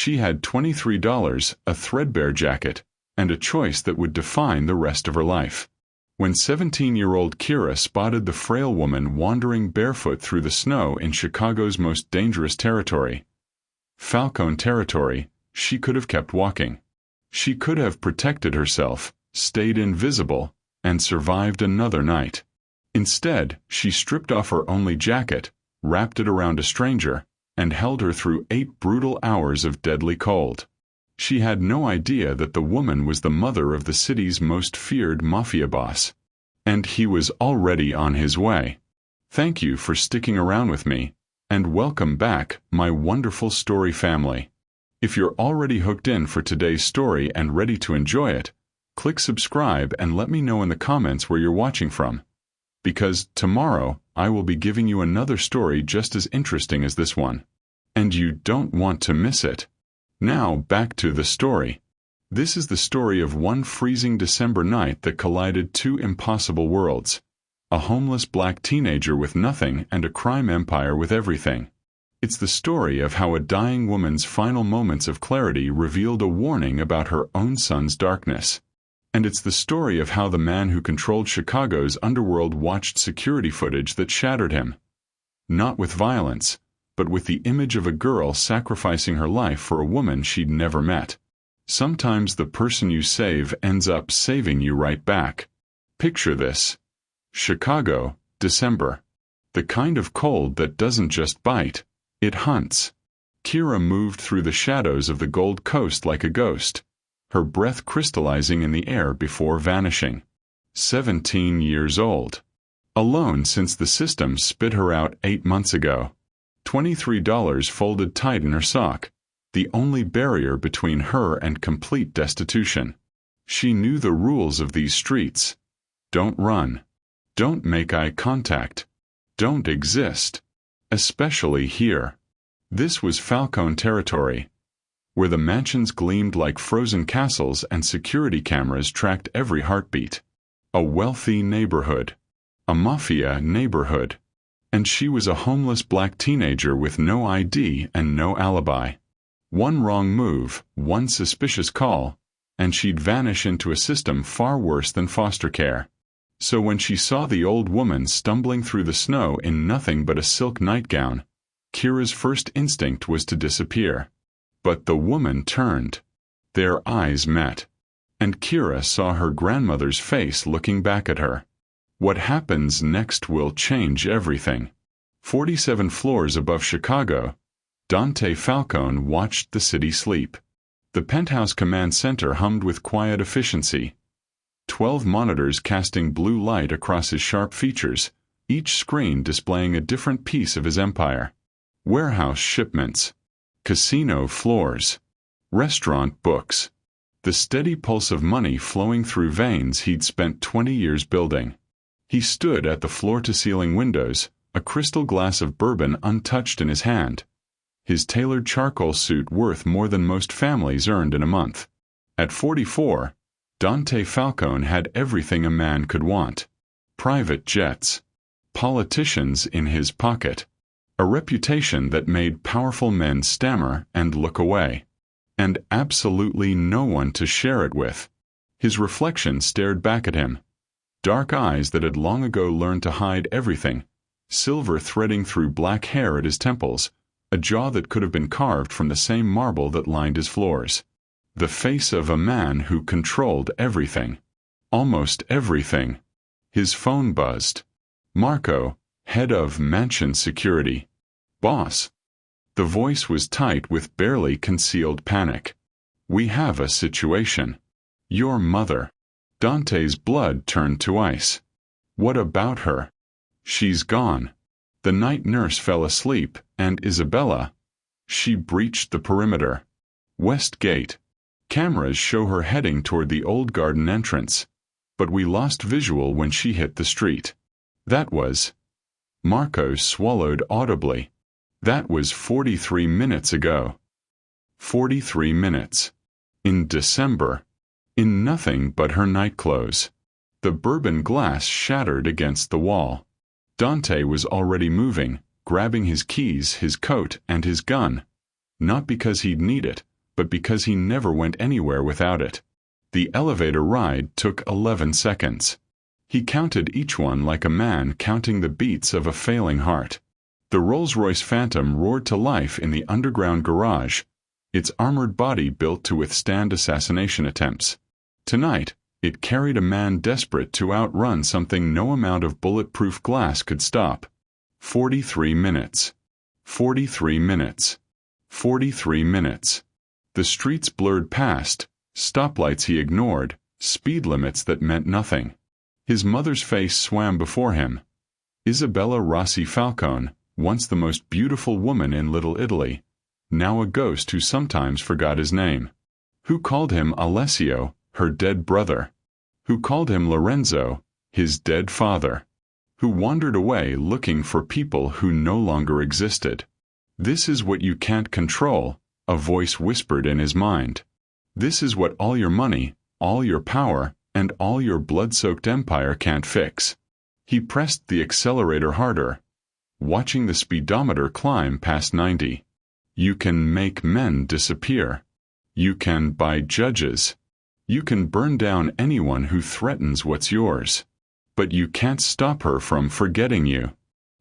She had $23, a threadbare jacket, and a choice that would define the rest of her life. When 17-year-old Kira spotted the frail woman wandering barefoot through the snow in Chicago's most dangerous territory, Falcone territory, she could have kept walking. She could have protected herself, stayed invisible, and survived another night. Instead, she stripped off her only jacket, wrapped it around a stranger, and held her through 8 brutal hours of deadly cold. She had no idea that the woman was the mother of the city's most feared mafia boss. And he was already on his way. Thank you for sticking around with me, and welcome back, my wonderful story family. If you're already hooked in for today's story and ready to enjoy it, click subscribe and let me know in the comments where you're watching from. Because tomorrow, I will be giving you another story just as interesting as this one. And you don't want to miss it. Now, back to the story. This is the story of one freezing December night that collided 2 impossible worlds. A homeless black teenager with nothing and a crime empire with everything. It's the story of how a dying woman's final moments of clarity revealed a warning about her own son's darkness. And it's the story of how the man who controlled Chicago's underworld watched security footage that shattered him. Not with violence, but with the image of a girl sacrificing her life for a woman she'd never met. Sometimes the person you save ends up saving you right back. Picture this. Chicago, December. The kind of cold that doesn't just bite, it hunts. Kira moved through the shadows of the Gold Coast like a ghost, her breath crystallizing in the air before vanishing. 17 years old. Alone since the system spit her out 8 months ago. $23 folded tight in her sock, the only barrier between her and complete destitution. She knew the rules of these streets. Don't run. Don't make eye contact. Don't exist. Especially here. This was Falcone territory, where the mansions gleamed like frozen castles and security cameras tracked every heartbeat. A wealthy neighborhood. A mafia neighborhood. And she was a homeless black teenager with no ID and no alibi. One wrong move, one suspicious call, and she'd vanish into a system far worse than foster care. So when she saw the old woman stumbling through the snow in nothing but a silk nightgown, Kira's first instinct was to disappear. But the woman turned. Their eyes met. And Kira saw her grandmother's face looking back at her. What happens next will change everything. 47 floors above Chicago, Dante Falcone watched the city sleep. The penthouse command center hummed with quiet efficiency. 12 monitors casting blue light across his sharp features, each screen displaying a different piece of his empire. Warehouse shipments. Casino floors. Restaurant books. The steady pulse of money flowing through veins he'd spent 20 years building. He stood at the floor-to-ceiling windows, a crystal glass of bourbon untouched in his hand. His tailored charcoal suit worth more than most families earned in a month. At 44, Dante Falcone had everything a man could want. Private jets. Politicians in his pocket. A reputation that made powerful men stammer and look away. And absolutely no one to share it with. His reflection stared back at him. Dark eyes that had long ago learned to hide everything, silver threading through black hair at his temples, a jaw that could have been carved from the same marble that lined his floors. The face of a man who controlled everything. Almost everything. His phone buzzed. Marco, head of mansion security. Boss. The voice was tight with barely concealed panic. We have a situation. Your mother. Dante's blood turned to ice. What about her? She's gone. The night nurse fell asleep, and Isabella. She breached the perimeter. West Gate. Cameras show her heading toward the old garden entrance. But we lost visual when she hit the street. That was. Marco swallowed audibly. That was 43 minutes ago. 43 minutes. In December. In nothing but her nightclothes. The bourbon glass shattered against the wall. Dante was already moving, grabbing his keys, his coat, and his gun. Not because he'd need it, but because he never went anywhere without it. The elevator ride took 11 seconds. He counted each one like a man counting the beats of a failing heart. The Rolls-Royce Phantom roared to life in the underground garage, its armored body built to withstand assassination attempts. Tonight, it carried a man desperate to outrun something no amount of bulletproof glass could stop. 43 minutes. 43 minutes. 43 minutes. The streets blurred past, stoplights he ignored, speed limits that meant nothing. His mother's face swam before him. Isabella Rossi Falcone, once the most beautiful woman in Little Italy, now a ghost who sometimes forgot his name. Who called him Alessio, her dead brother? Who called him Lorenzo, his dead father? Who wandered away looking for people who no longer existed? This is what you can't control, a voice whispered in his mind. This is what all your money, all your power, and all your blood-soaked empire can't fix. He pressed the accelerator harder, watching the speedometer climb past 90. You can make men disappear. You can buy judges. You can burn down anyone who threatens what's yours. But you can't stop her from forgetting you.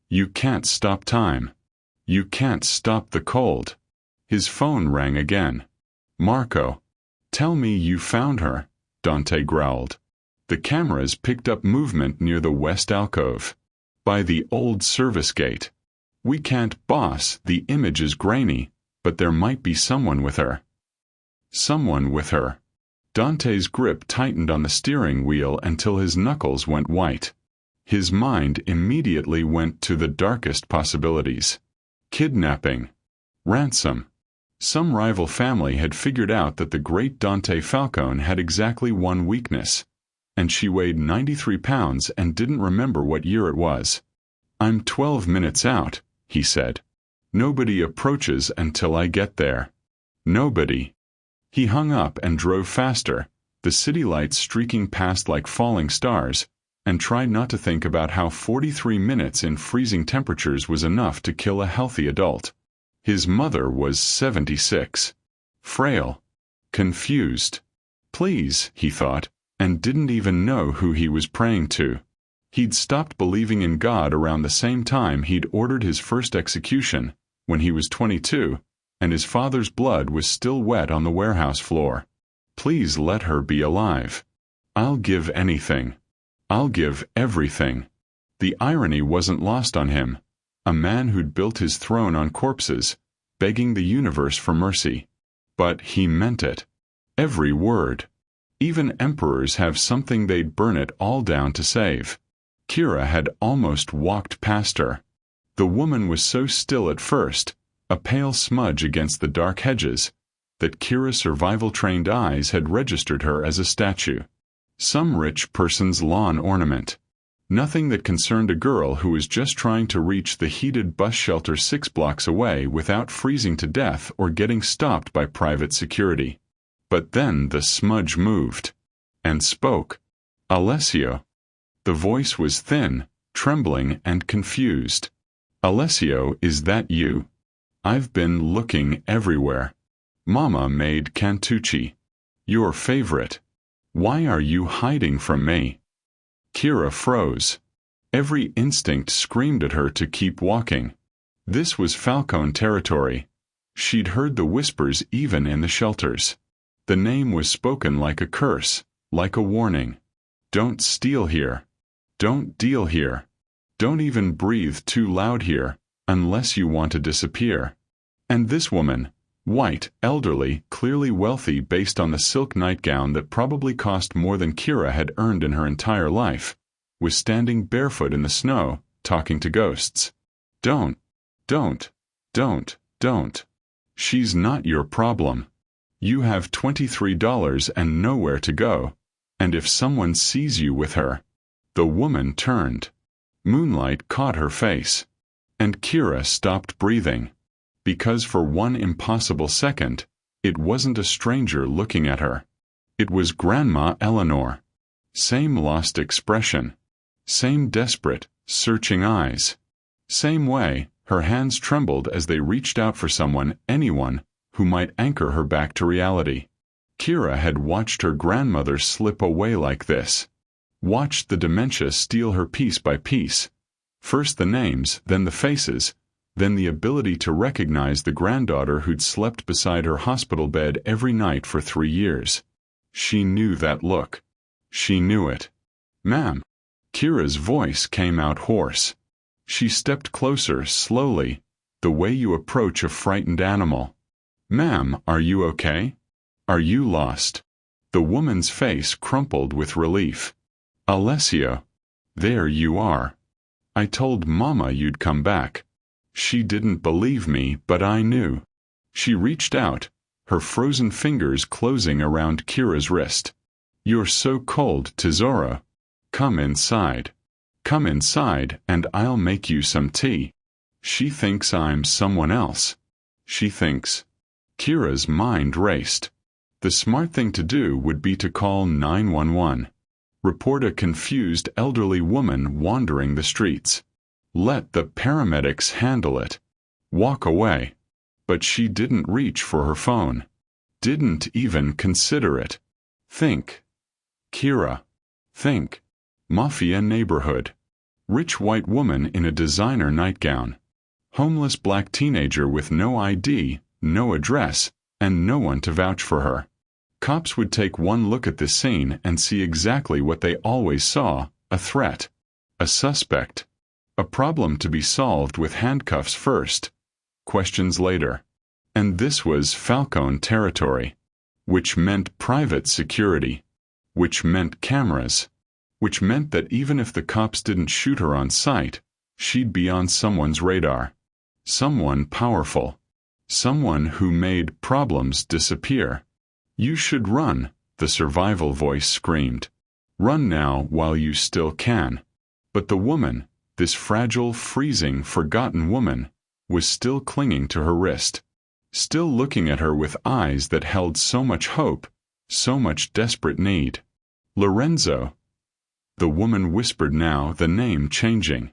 You can't stop time. You can't stop the cold. His phone rang again. Marco. Tell me you found her, Dante growled. The cameras picked up movement near the west alcove. By the old service gate. We can't, boss, the image is grainy, but there might be someone with her. Someone with her. Dante's grip tightened on the steering wheel until his knuckles went white. His mind immediately went to the darkest possibilities. Kidnapping. Ransom. Some rival family had figured out that the great Dante Falcone had exactly one weakness, and she weighed 93 pounds and didn't remember what year it was. I'm 12 minutes out, he said. Nobody approaches until I get there. Nobody. He hung up and drove faster, the city lights streaking past like falling stars, and tried not to think about how 43 minutes in freezing temperatures was enough to kill a healthy adult. His mother was 76. Frail. Confused. Please, he thought, and didn't even know who he was praying to. He'd stopped believing in God around the same time he'd ordered his first execution, when he was 22, and his father's blood was still wet on the warehouse floor. Please let her be alive. I'll give anything. I'll give everything. The irony wasn't lost on him. A man who'd built his throne on corpses, begging the universe for mercy. But he meant it. Every word. Even emperors have something they'd burn it all down to save. Kira had almost walked past her. The woman was so still at first, a pale smudge against the dark hedges, that Kira's survival-trained eyes had registered her as a statue. Some rich person's lawn ornament. Nothing that concerned a girl who was just trying to reach the heated bus shelter 6 blocks away without freezing to death or getting stopped by private security. But then the smudge moved. And spoke. Alessio. The voice was thin, trembling, and confused. Alessio, is that you? I've been looking everywhere. Mama made cantucci. Your favorite. Why are you hiding from me? Kira froze. Every instinct screamed at her to keep walking. This was Falcone territory. She'd heard the whispers even in the shelters. The name was spoken like a curse, like a warning. Don't steal here. Don't deal here. Don't even breathe too loud here, unless you want to disappear. And this woman, white, elderly, clearly wealthy based on the silk nightgown that probably cost more than Kira had earned in her entire life, was standing barefoot in the snow, talking to ghosts. Don't. She's not your problem. You have $23 and nowhere to go, and if someone sees you with her. The woman turned. Moonlight caught her face. And Kira stopped breathing. Because for one impossible second, it wasn't a stranger looking at her. It was Grandma Eleanor. Same lost expression. Same desperate, searching eyes. Same way, her hands trembled as they reached out for someone, anyone, who might anchor her back to reality. Kira had watched her grandmother slip away like this. Watched the dementia steal her piece by piece. First the names, then the faces, then the ability to recognize the granddaughter who'd slept beside her hospital bed every night for 3 years. She knew that look. She knew it. "Ma'am." Kira's voice came out hoarse. She stepped closer, slowly, the way you approach a frightened animal. "Ma'am, are you okay? Are you lost?" The woman's face crumpled with relief. "Alessio. There you are. I told Mama you'd come back. She didn't believe me, but I knew." She reached out, her frozen fingers closing around Kira's wrist. "You're so cold, tesoro. Come inside. Come inside, and I'll make you some tea." She thinks I'm someone else. She thinks. Kira's mind raced. The smart thing to do would be to call 911. Report a confused elderly woman wandering the streets. Let the paramedics handle it. Walk away. But she didn't reach for her phone. Didn't even consider it. Think. Kira. Think. Mafia neighborhood. Rich white woman in a designer nightgown. Homeless black teenager with no ID, no address, and no one to vouch for her. Cops would take one look at this scene and see exactly what they always saw: a threat. A suspect. A problem to be solved with handcuffs first. Questions later. And this was Falcone territory. Which meant private security. Which meant cameras. Which meant that even if the cops didn't shoot her on sight, she'd be on someone's radar. Someone powerful. Someone who made problems disappear. "You should run," the survival voice screamed. "Run now while you still can." But the woman, this fragile, freezing, forgotten woman, was still clinging to her wrist. Still looking at her with eyes that held so much hope, so much desperate need. "Lorenzo." The woman whispered now, the name changing.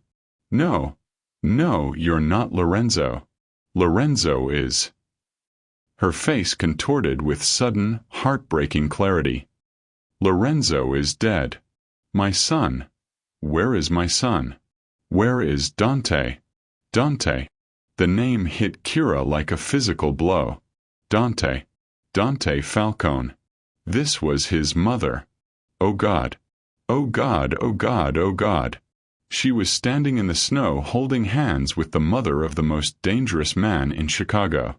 "No. No, you're not Lorenzo. Lorenzo is." Her face contorted with sudden, heartbreaking clarity. "Lorenzo is dead. My son. Where is my son? Where is Dante? Dante." The name hit Kira like a physical blow. Dante. Dante Falcone. This was his mother. Oh God. Oh God, oh God, oh God. She was standing in the snow holding hands with the mother of the most dangerous man in Chicago.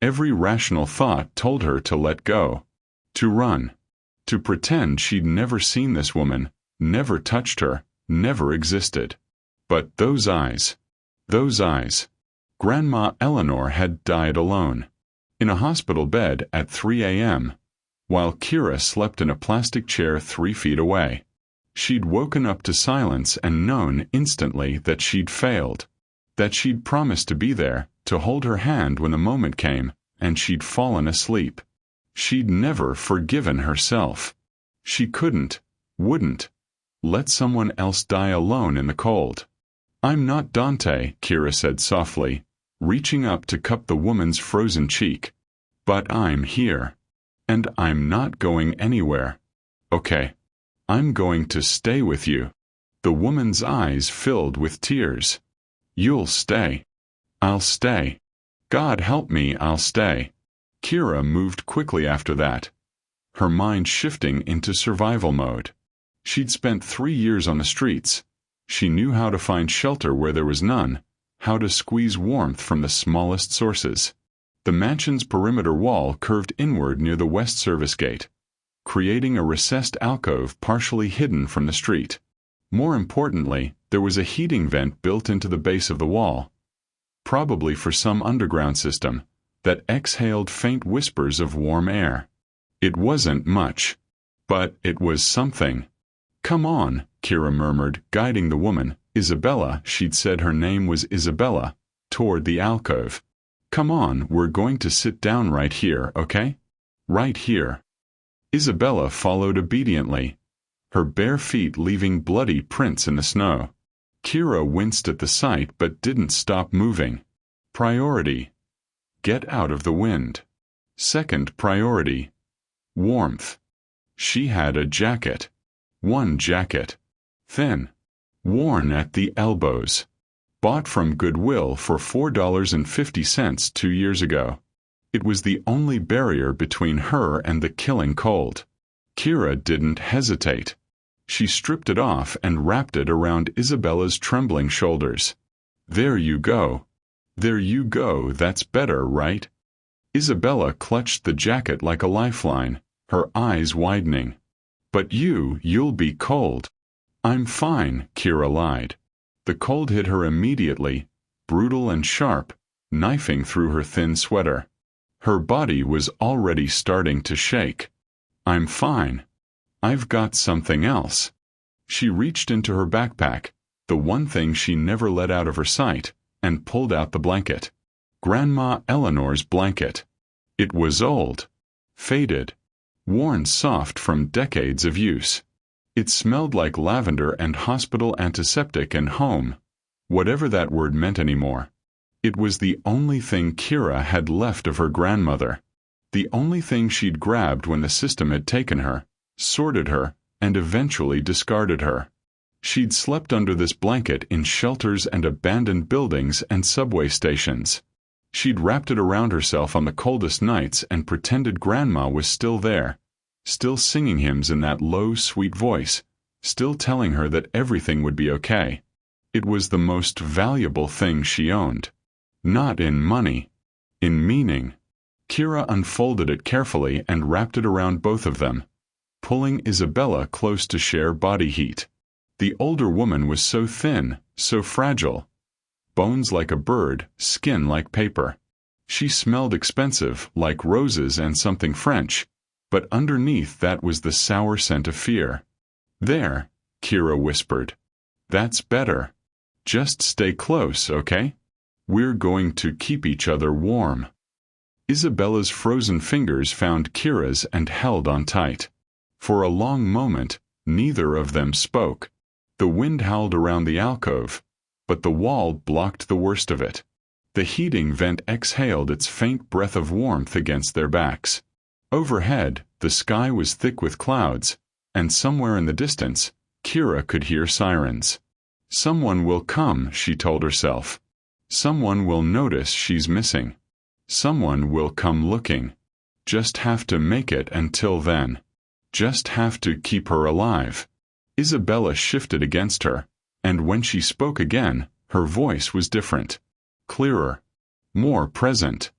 Every rational thought told her to let go. To run. To pretend she'd never seen this woman, never touched her, never existed. But those eyes. Those eyes. Grandma Eleanor had died alone. In a hospital bed at 3 a.m., while Kira slept in a plastic chair 3 feet away. She'd woken up to silence and known instantly that she'd failed. That she'd promised to be there, to hold her hand when the moment came, and she'd fallen asleep. She'd never forgiven herself. She couldn't, wouldn't, let someone else die alone in the cold. "I'm not Dante," Kira said softly, reaching up to cup the woman's frozen cheek. "But I'm here. And I'm not going anywhere. Okay. I'm going to stay with you." The woman's eyes filled with tears. "You'll stay." "I'll stay. God help me, I'll stay." Kira moved quickly after that, her mind shifting into survival mode. She'd spent 3 years on the streets. She knew how to find shelter where there was none, how to squeeze warmth from the smallest sources. The mansion's perimeter wall curved inward near the west service gate, creating a recessed alcove partially hidden from the street. More importantly, there was a heating vent built into the base of the wall, probably for some underground system, that exhaled faint whispers of warm air. It wasn't much, but it was something. "Come on," Kira murmured, guiding the woman, Isabella, she'd said her name was Isabella, toward the alcove. "Come on, we're going to sit down right here, okay? Right here." Isabella followed obediently, her bare feet leaving bloody prints in the snow. Kira winced at the sight but didn't stop moving. Priority. Get out of the wind. Second priority. Warmth. She had a jacket. One jacket. Thin. Worn at the elbows. Bought from Goodwill for $4.50 2 years ago. It was the only barrier between her and the killing cold. Kira didn't hesitate. She stripped it off and wrapped it around Isabella's trembling shoulders. There you go. There you go, that's better, right? Isabella clutched the jacket like a lifeline, her eyes widening. But you'll be cold. I'm fine, Kira lied. The cold hit her immediately, brutal and sharp, knifing through her thin sweater. Her body was already starting to shake. I'm fine. I've got something else. She reached into her backpack, the one thing she never let out of her sight, and pulled out the blanket. Grandma Eleanor's blanket. It was old, faded, worn soft from decades of use. It smelled like lavender and hospital antiseptic and home, whatever that word meant anymore. It was the only thing Kira had left of her grandmother, the only thing she'd grabbed when the system had taken her, sorted her, and eventually discarded her. She'd slept under this blanket in shelters and abandoned buildings and subway stations. She'd wrapped it around herself on the coldest nights and pretended Grandma was still there, still singing hymns in that low, sweet voice, still telling her that everything would be okay. It was the most valuable thing she owned. Not in money, in meaning. Kira unfolded it carefully and wrapped it around both of them, pulling Isabella close to share body heat. The older woman was so thin, so fragile. Bones like a bird, skin like paper. She smelled expensive, like roses and something French, but underneath that was the sour scent of fear. There, Kira whispered. That's better. Just stay close, okay? We're going to keep each other warm. Isabella's frozen fingers found Kira's and held on tight. For a long moment, neither of them spoke. The wind howled around the alcove, but the wall blocked the worst of it. The heating vent exhaled its faint breath of warmth against their backs. Overhead, the sky was thick with clouds, and somewhere in the distance, Kira could hear sirens. Someone will come, she told herself. Someone will notice she's missing. Someone will come looking. Just have to make it until then. Just have to keep her alive. Isabella shifted against her, and when she spoke again, her voice was different. Clearer. More present.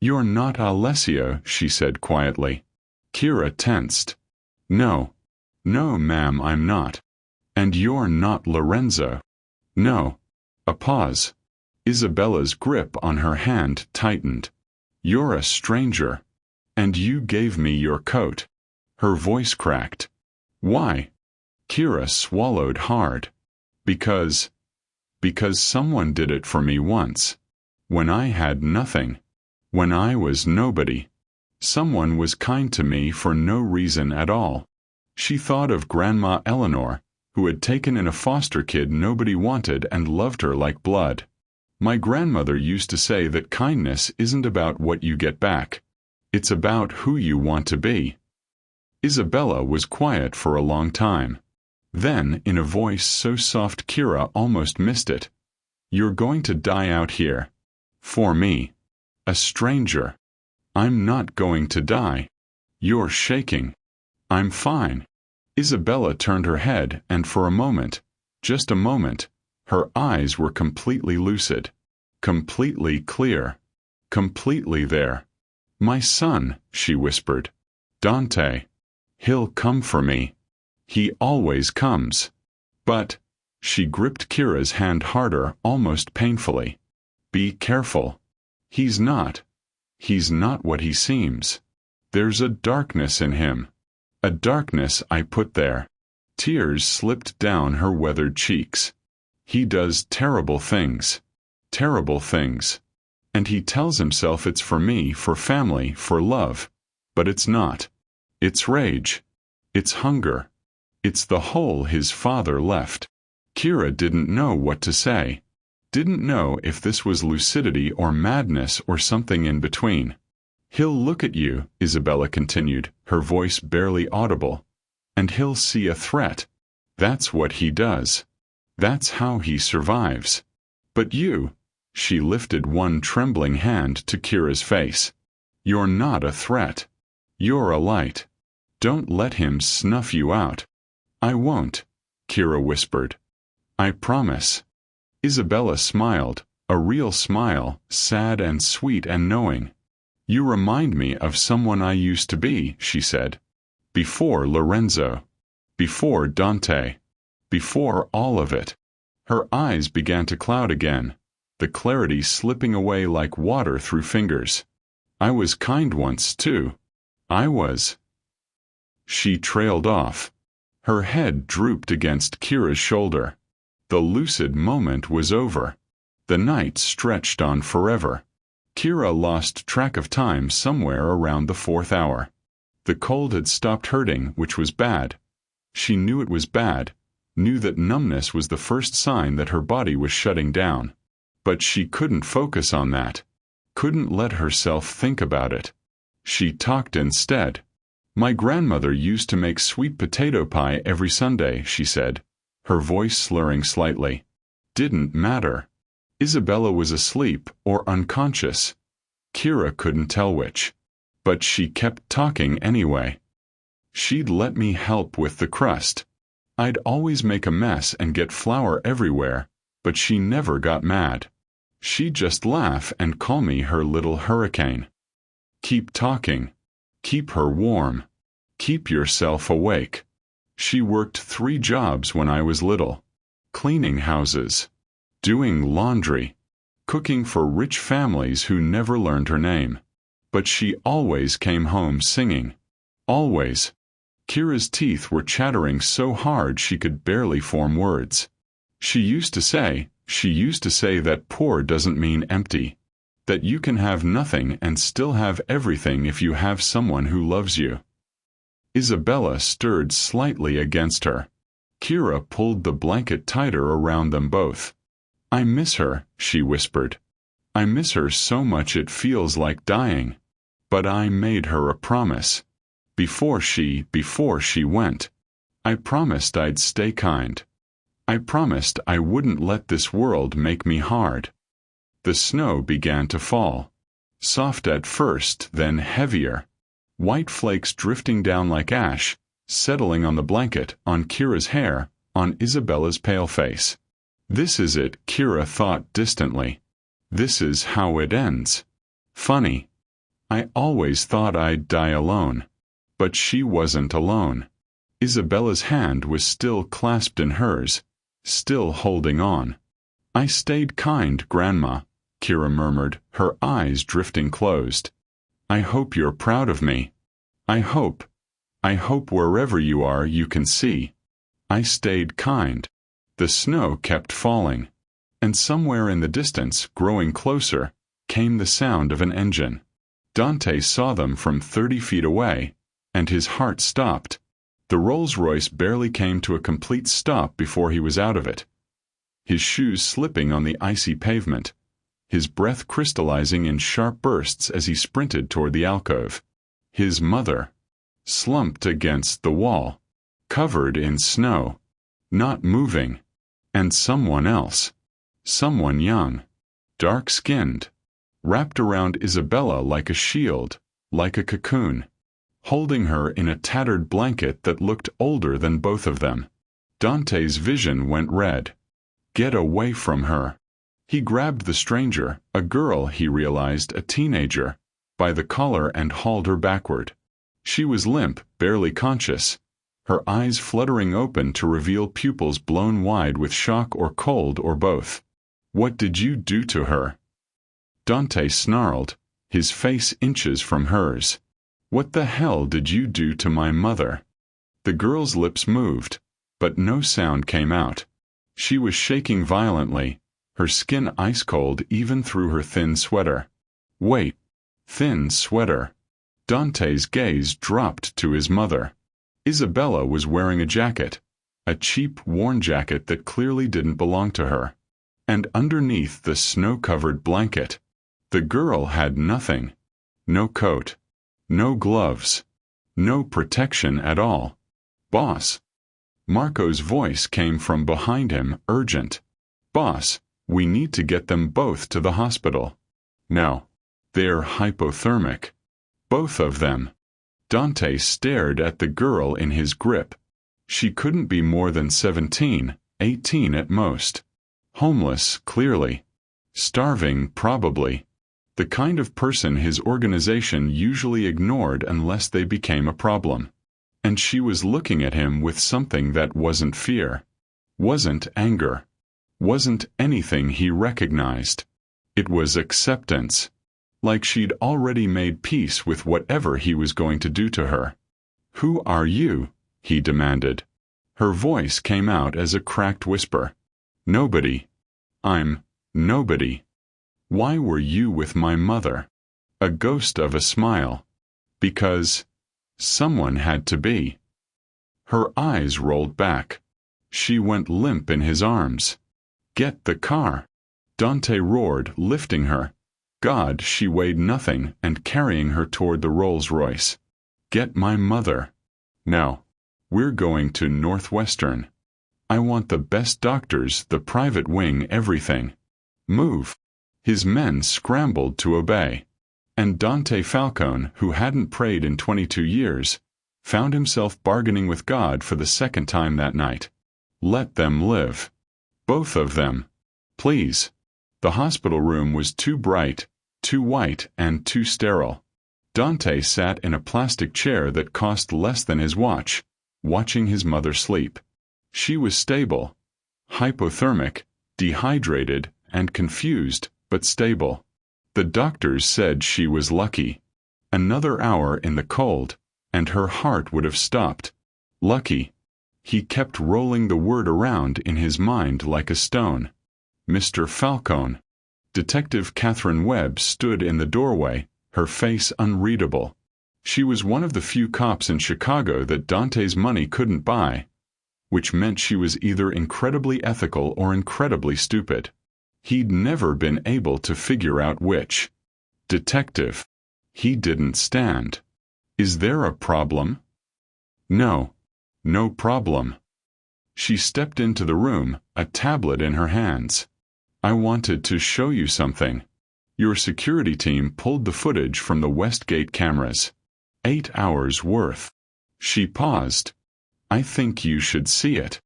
You're not Alessio, she said quietly. Kira tensed. No. No, ma'am, I'm not. And you're not Lorenzo. No. A pause. Isabella's grip on her hand tightened. You're a stranger. And you gave me your coat. Her voice cracked. Why? Kira swallowed hard. Because someone did it for me once. When I had nothing. When I was nobody. Someone was kind to me for no reason at all. She thought of Grandma Eleanor, who had taken in a foster kid nobody wanted and loved her like blood. My grandmother used to say that kindness isn't about what you get back. It's about who you want to be. Isabella was quiet for a long time. Then, in a voice so soft Kira almost missed it. You're going to die out here. For me. A stranger. I'm not going to die. You're shaking. I'm fine. Isabella turned her head, and for a moment, just a moment, her eyes were completely lucid, completely clear, completely there. My son, she whispered. Dante. He'll come for me. He always comes. But, she gripped Kira's hand harder, almost painfully. Be careful. He's not what he seems. There's a darkness in him. A darkness I put there. Tears slipped down her weathered cheeks. He does terrible things. Terrible things. And he tells himself it's for me, for family, for love. But it's not. It's rage. It's hunger. It's the hole his father left. Kira didn't know what to say. Didn't know if this was lucidity or madness or something in between. He'll look at you, Isabella continued, her voice barely audible, and he'll see a threat. That's what he does. That's how he survives. But you, she lifted one trembling hand to Kira's face. You're not a threat. You're a light. Don't let him snuff you out. I won't, Kira whispered. I promise. Isabella smiled, a real smile, sad and sweet and knowing. You remind me of someone I used to be, she said. Before Lorenzo. Before Dante. Before all of it. Her eyes began to cloud again, the clarity slipping away like water through fingers. I was kind once, too. I was. She trailed off. Her head drooped against Kira's shoulder. The lucid moment was over. The night stretched on forever. Kira lost track of time somewhere around the 4th hour. The cold had stopped hurting, which was bad. She knew it was bad, knew that numbness was the first sign that her body was shutting down. But she couldn't focus on that. Couldn't let herself think about it. She talked instead. My grandmother used to make sweet potato pie every Sunday, she said, her voice slurring slightly. Didn't matter. Isabella was asleep or unconscious. Kira couldn't tell which. But she kept talking anyway. She'd let me help with the crust. I'd always make a mess and get flour everywhere, but she never got mad. She'd just laugh and call me her little hurricane. Keep talking. Keep her warm. Keep yourself awake. She worked 3 jobs when I was little. Cleaning houses. Doing laundry. Cooking for rich families who never learned her name. But she always came home singing. Always. Kira's teeth were chattering so hard she could barely form words. She used to say that poor doesn't mean empty. That you can have nothing and still have everything if you have someone who loves you. Isabella stirred slightly against her. Kira pulled the blanket tighter around them both. I miss her, she whispered. I miss her so much it feels like dying. But I made her a promise. Before she went. I promised I'd stay kind. I promised I wouldn't let this world make me hard. The snow began to fall. Soft at first, then heavier. White flakes drifting down like ash, settling on the blanket, on Kira's hair, on Isabella's pale face. This is it, Kira thought distantly. This is how it ends. Funny. I always thought I'd die alone. But she wasn't alone. Isabella's hand was still clasped in hers, still holding on. I stayed kind, Grandma, Kira murmured, her eyes drifting closed. I hope you're proud of me. I hope wherever you are you can see. I stayed kind. The snow kept falling. And somewhere in the distance, growing closer, came the sound of an engine. Dante saw them from 30 feet away, and his heart stopped. The Rolls-Royce barely came to a complete stop before he was out of it. His shoes slipping on the icy pavement, his breath crystallizing in sharp bursts as he sprinted toward the alcove. His mother, slumped against the wall, covered in snow, not moving, and someone else, someone young, dark-skinned, wrapped around Isabella like a shield, like a cocoon, holding her in a tattered blanket that looked older than both of them. Dante's vision went red. Get away from her. He grabbed the stranger, a girl he realized, a teenager, by the collar and hauled her backward. She was limp, barely conscious, her eyes fluttering open to reveal pupils blown wide with shock or cold or both. What did you do to her? Dante snarled, his face inches from hers. What the hell did you do to my mother? The girl's lips moved, but no sound came out. She was shaking violently, her skin ice-cold even through her thin sweater. Wait. Thin sweater. Dante's gaze dropped to his mother. Isabella was wearing a jacket, a cheap, worn jacket that clearly didn't belong to her. And underneath the snow-covered blanket, the girl had nothing. No coat. No gloves. No protection at all. Boss. Marco's voice came from behind him, urgent. Boss, we need to get them both to the hospital. No. They're hypothermic. Both of them. Dante stared at the girl in his grip. She couldn't be more than 17, 18 at most. Homeless, clearly. Starving, probably. The kind of person his organization usually ignored unless they became a problem. And she was looking at him with something that wasn't fear. Wasn't anger. Wasn't anything he recognized. It was acceptance. Like she'd already made peace with whatever he was going to do to her. "Who are you?" he demanded. Her voice came out as a cracked whisper. "Nobody. I'm nobody. Why were you with my mother?" A ghost of a smile. "Because someone had to be." Her eyes rolled back. She went limp in his arms. "Get the car!" Dante roared, lifting her. God, she weighed nothing, and carrying her toward the Rolls-Royce. "Get my mother." "No. We're going to Northwestern. I want the best doctors, the private wing, everything. Move." His men scrambled to obey. And Dante Falcone, who hadn't prayed in 22 years, found himself bargaining with God for the second time that night. Let them live. Both of them. Please. The hospital room was too bright, too white, and too sterile. Dante sat in a plastic chair that cost less than his watch, watching his mother sleep. She was stable. Hypothermic, dehydrated, and confused, but stable. The doctors said she was lucky. Another hour in the cold, and her heart would have stopped. Lucky. He kept rolling the word around in his mind like a stone. Mr. Falcone. Detective Catherine Webb stood in the doorway, her face unreadable. She was one of the few cops in Chicago that Dante's money couldn't buy, which meant she was either incredibly ethical or incredibly stupid. He'd never been able to figure out which. Detective. He didn't stand. Is there a problem? No. No problem. She stepped into the room, a tablet in her hands. I wanted to show you something. Your security team pulled the footage from the Westgate cameras. 8 hours worth. She paused. I think you should see it.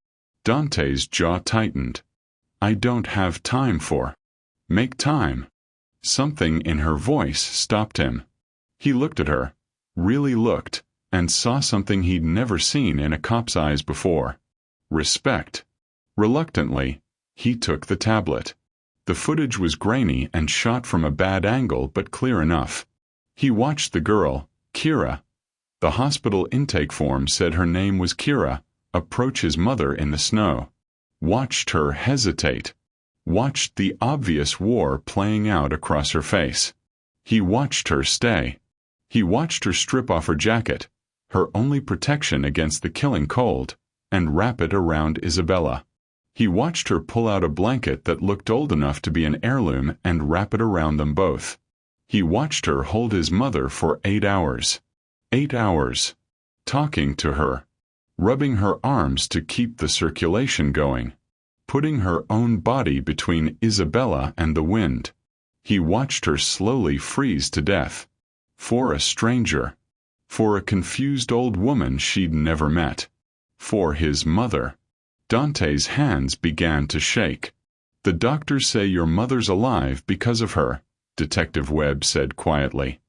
Dante's jaw tightened. I don't have time for. Make time. Something in her voice stopped him. He looked at her, really looked, and saw something he'd never seen in a cop's eyes before. Respect. Reluctantly, he took the tablet. The footage was grainy and shot from a bad angle but clear enough. He watched the girl, Kira. The hospital intake form said her name was Kira, approach his mother in the snow. Watched her hesitate. Watched the obvious war playing out across her face. He watched her stay. He watched her strip off her jacket, her only protection against the killing cold, and wrap it around Isabella. He watched her pull out a blanket that looked old enough to be an heirloom and wrap it around them both. He watched her hold his mother for 8 hours. 8 hours. Talking to her. Rubbing her arms to keep the circulation going. Putting her own body between Isabella and the wind. He watched her slowly freeze to death. For a stranger. For a confused old woman she'd never met. For his mother. Dante's hands began to shake. The doctors say your mother's alive because of her, Detective Webb said quietly.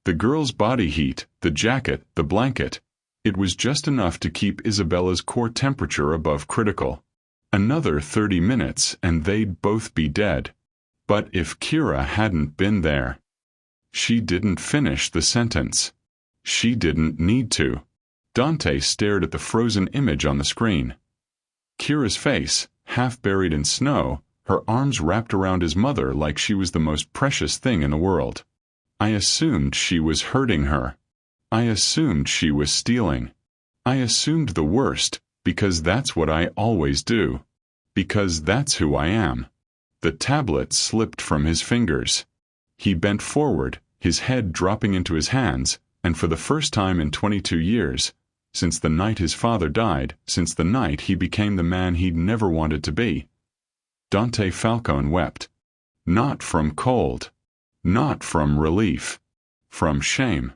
The girl's body heat, the jacket, the blanket. It was just enough to keep Isabella's core temperature above critical. Another 30 minutes and they'd both be dead. But if Kira hadn't been there. She didn't finish the sentence. She didn't need to. Dante stared at the frozen image on the screen. Kira's face, half buried in snow, her arms wrapped around his mother like she was the most precious thing in the world. I assumed she was hurting her. I assumed she was stealing. I assumed the worst, because that's what I always do. Because that's who I am. The tablet slipped from his fingers. He bent forward, his head dropping into his hands, and for the first time in 22 years, since the night his father died, since the night he became the man he'd never wanted to be, Dante Falcone wept. Not from cold. Not from relief. From shame.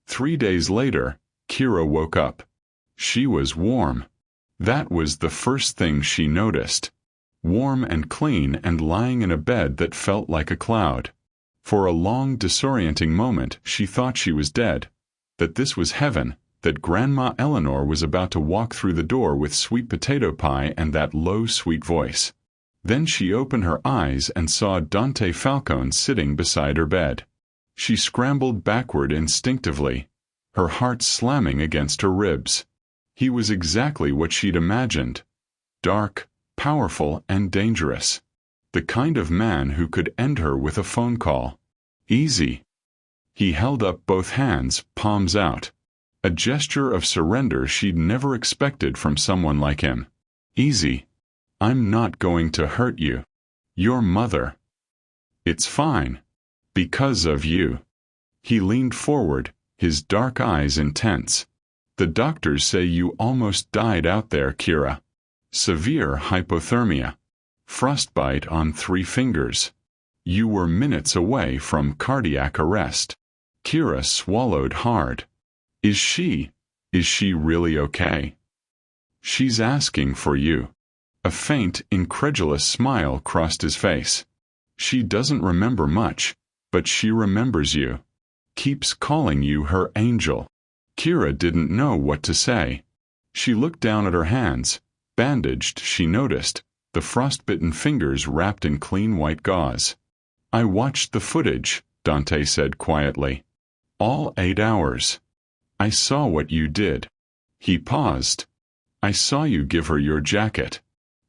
3 days later, Kira woke up. She was warm. That was the first thing she noticed. Warm and clean and lying in a bed that felt like a cloud. For a long, disorienting moment, she thought she was dead, that this was heaven, that Grandma Eleanor was about to walk through the door with sweet potato pie and that low, sweet voice. Then she opened her eyes and saw Dante Falcone sitting beside her bed. She scrambled backward instinctively, her heart slamming against her ribs. He was exactly what she'd imagined. Dark, powerful, and dangerous. The kind of man who could end her with a phone call. Easy. He held up both hands, palms out. A gesture of surrender she'd never expected from someone like him. Easy. I'm not going to hurt you. Your mother. It's fine. Because of you. He leaned forward, his dark eyes intense. The doctors say you almost died out there, Kira. Severe hypothermia. Frostbite on 3 fingers. You were minutes away from cardiac arrest. Kira swallowed hard. Is she really okay? She's asking for you. A faint, incredulous smile crossed his face. She doesn't remember much, but she remembers you. Keeps calling you her angel. Kira didn't know what to say. She looked down at her hands. Bandaged, she noticed, the frostbitten fingers wrapped in clean white gauze. I watched the footage, Dante said quietly. All 8 hours. I saw what you did. He paused. I saw you give her your jacket.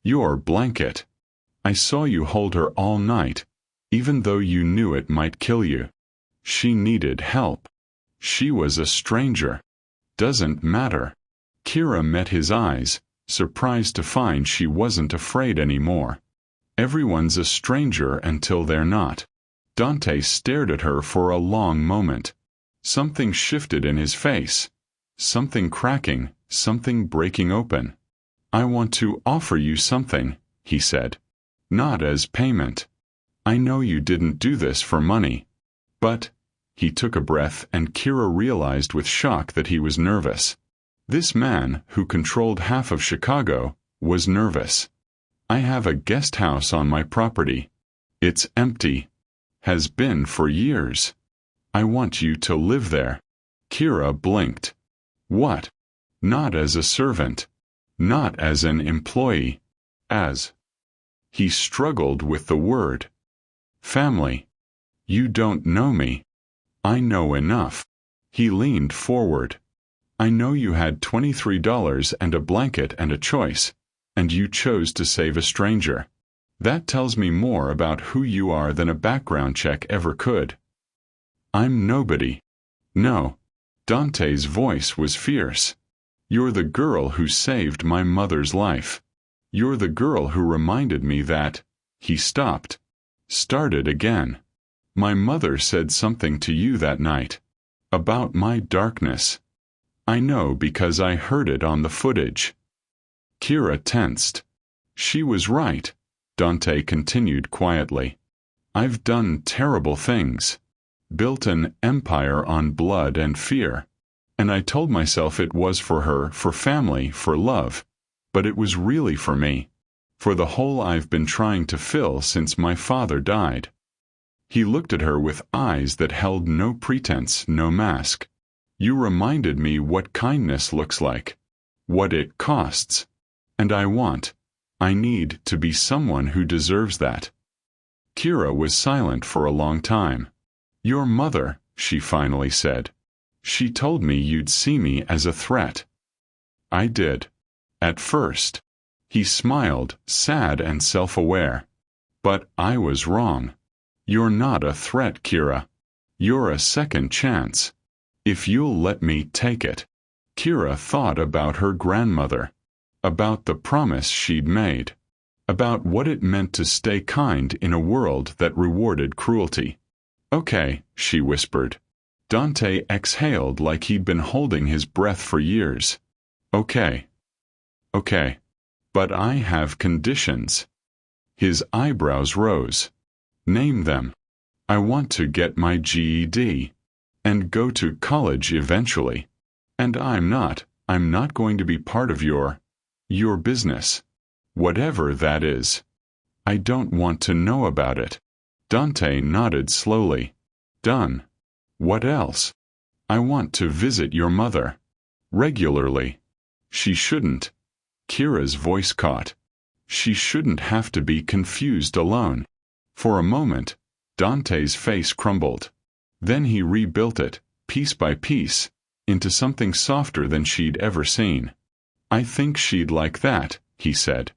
Your blanket. I saw you hold her all night, even though you knew it might kill you. She needed help. She was a stranger. Doesn't matter. Kira met his eyes, surprised to find she wasn't afraid anymore. Everyone's a stranger until they're not. Dante stared at her for a long moment. Something shifted in his face. Something cracking, something breaking open. I want to offer you something, he said. Not as payment. I know you didn't do this for money. But, he took a breath and Kira realized with shock that he was nervous. This man, who controlled half of Chicago, was nervous. I have a guest house on my property. It's empty. Has been for years. I want you to live there. Kira blinked. What? Not as a servant. Not as an employee. As. He struggled with the word. Family. You don't know me. I know enough. He leaned forward. I know you had $23 and a blanket and a choice, and you chose to save a stranger. That tells me more about who you are than a background check ever could. I'm nobody. No. Dante's voice was fierce. You're the girl who saved my mother's life. You're the girl who reminded me that. He stopped. Started again. My mother said something to you that night. About my darkness. I know because I heard it on the footage. Kira tensed. She was right, Dante continued quietly. I've done terrible things. Built an empire on blood and fear. And I told myself it was for her, for family, for love. But it was really for me. For the hole I've been trying to fill since my father died. He looked at her with eyes that held no pretense, no mask. You reminded me what kindness looks like. What it costs. And I need to be someone who deserves that. Kira was silent for a long time. Your mother, she finally said. She told me you'd see me as a threat. I did. At first. He smiled, sad and self-aware. But I was wrong. You're not a threat, Kira. You're a second chance. If you'll let me take it. Kira thought about her grandmother. About the promise she'd made. About what it meant to stay kind in a world that rewarded cruelty. Okay, she whispered. Dante exhaled like he'd been holding his breath for years. Okay. Okay. But I have conditions. His eyebrows rose. Name them. I want to get my GED. And go to college eventually. And I'm not going to be part of your business. Whatever that is. I don't want to know about it. Dante nodded slowly. Done. What else? I want to visit your mother. Regularly. She shouldn't. Kira's voice caught. She shouldn't have to be confused alone. For a moment, Dante's face crumbled. Then he rebuilt it, piece by piece, into something softer than she'd ever seen. I think she'd like that, he said.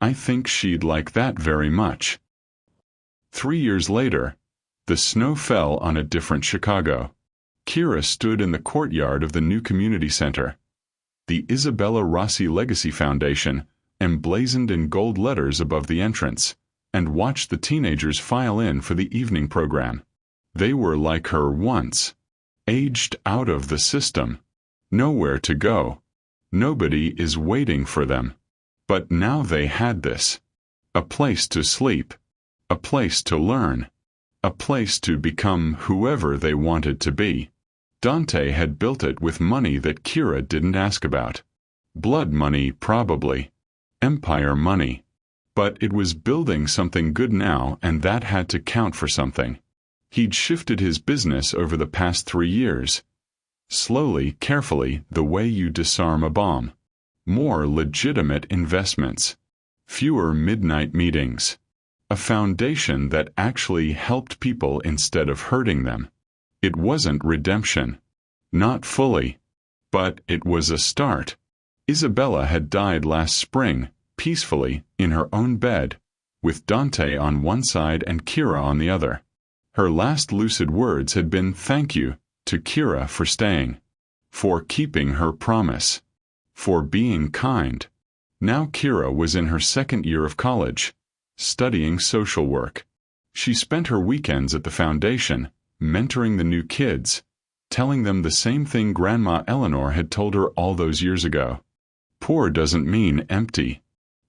I think she'd like that very much. 3 years later, the snow fell on a different Chicago. Kira stood in the courtyard of the new community center. The Isabella Rossi Legacy Foundation emblazoned in gold letters above the entrance, and watched the teenagers file in for the evening program. They were like her once. Aged out of the system. Nowhere to go. Nobody is waiting for them. But now they had this. A place to sleep. A place to learn. A place to become whoever they wanted to be. Dante had built it with money that Kira didn't ask about. Blood money, probably. Empire money. But it was building something good now, and that had to count for something. He'd shifted his business over the past 3 years. Slowly, carefully, the way you disarm a bomb. More legitimate investments. Fewer midnight meetings. A foundation that actually helped people instead of hurting them. It wasn't redemption. Not fully. But it was a start. Isabella had died last spring, peacefully, in her own bed, with Dante on one side and Kira on the other. Her last lucid words had been thank you to Kira for staying. For keeping her promise. For being kind. Now Kira was in her 2nd year of college, studying social work. She spent her weekends at the foundation, mentoring the new kids, telling them the same thing Grandma Eleanor had told her all those years ago. Poor doesn't mean empty.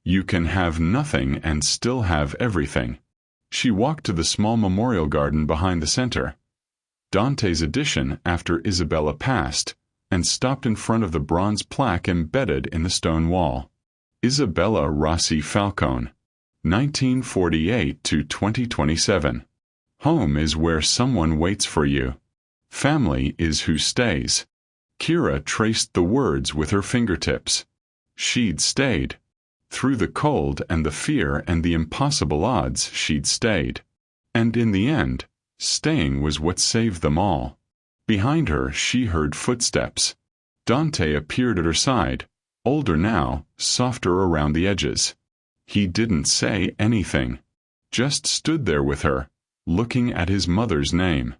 You can have nothing and still have everything. She walked to the small memorial garden behind the center, Dante's addition after Isabella passed, and stopped in front of the bronze plaque embedded in the stone wall. Isabella Rossi Falcone, 1948 to 2027. Home is where someone waits for you. Family is who stays. Kira traced the words with her fingertips. She'd stayed. Through the cold and the fear and the impossible odds, she'd stayed. And in the end, staying was what saved them all. Behind her, she heard footsteps. Dante appeared at her side, older now, softer around the edges. He didn't say anything. Just stood there with her, looking at his mother's name.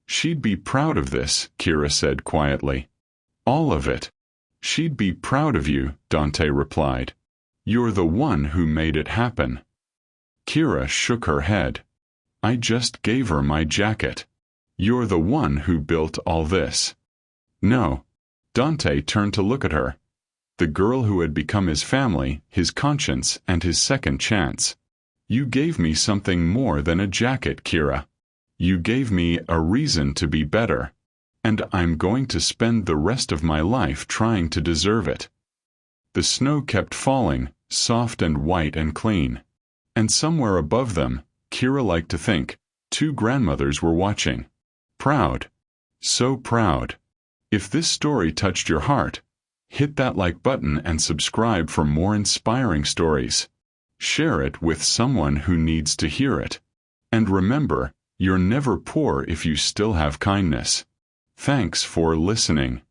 She'd be proud of this, Kira said quietly. All of it. She'd be proud of you, Dante replied. You're the one who made it happen. Kira shook her head. I just gave her my jacket. You're the one who built all this. No. Dante turned to look at her. The girl who had become his family, his conscience, and his second chance. You gave me something more than a jacket, Kira. You gave me a reason to be better. And I'm going to spend the rest of my life trying to deserve it. The snow kept falling, soft and white and clean. And somewhere above them, Kira liked to think, 2 grandmothers were watching. Proud. So proud. If this story touched your heart, hit that like button and subscribe for more inspiring stories. Share it with someone who needs to hear it. And remember, you're never poor if you still have kindness. Thanks for listening.